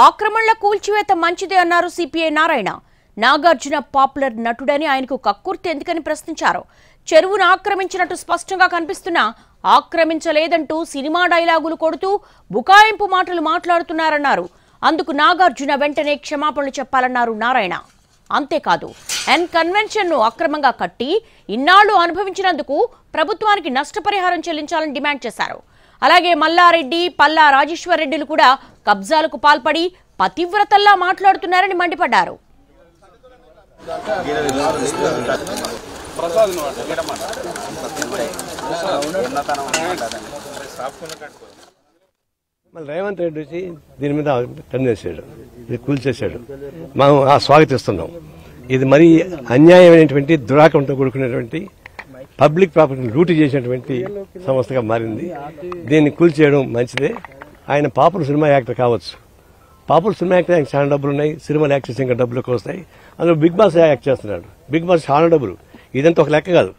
ఆక్రమణల కూల్చివేత మంచిదే అన్నారు సిపిఐ నారాయణ. నాగార్జున పాపులర్ నటుడని ఆయనకు కక్కుర్తి ఎందుకని ప్రశ్నించారు. చెరువును ఆక్రమించినట్టు స్పష్టంగా కనిపిస్తున్నా ఆక్రమించలేదంటూ సినిమా డైలాగులు కొడుతూ బుకాయింపు మాటలు మాట్లాడుతున్నారన్నారు. అందుకు నాగార్జున వెంటనే క్షమాపణలు చెప్పాలన్నారు నారాయణ. అంతేకాదు ఎన్ కన్వెన్షన్ ను అక్రమంగా కట్టి ఇన్నాళ్లు అనుభవించినందుకు ప్రభుత్వానికి నష్టపరిహారం చెల్లించాలని డిమాండ్ చేశారు. అలాగే మల్లారెడ్డి, పల్లా రాజేశ్వర్ రెడ్డిలు కూడా కబ్జాలకు పాల్పడి పతివ్రతల్లా మాట్లాడుతున్నారని మండిపడ్డారు. రేవంత్ రెడ్డి వచ్చి దీని మీద టన్నేసాడు, ఇది కూల్చేశాడు. మనం స్వాగతిస్తున్నాం. ఇది మరీ అన్యాయమైనటువంటి దురాకంతో కూడుకునేటువంటి పబ్లిక్ ప్రాపర్టీని లూటీ చేసినటువంటి సంస్థగా మారింది. దీన్ని కూల్చేయడం మంచిదే. ఆయన పాపులర్ సినిమా యాక్టర్ కావచ్చు. పాపులర్ సినిమా యాక్టర్ ఆయనకు చాలా డబ్బులు ఉన్నాయి. సినిమాలు యాక్ట్ చేసి ఇంకా డబ్బులు ఎక్కువ వస్తాయి. అందులో బిగ్ బాస్ యాక్ట్ చేస్తున్నాడు. బిగ్ బాస్ చాలా డబ్బులు. ఇదంతా ఒక లెక్క కాదు.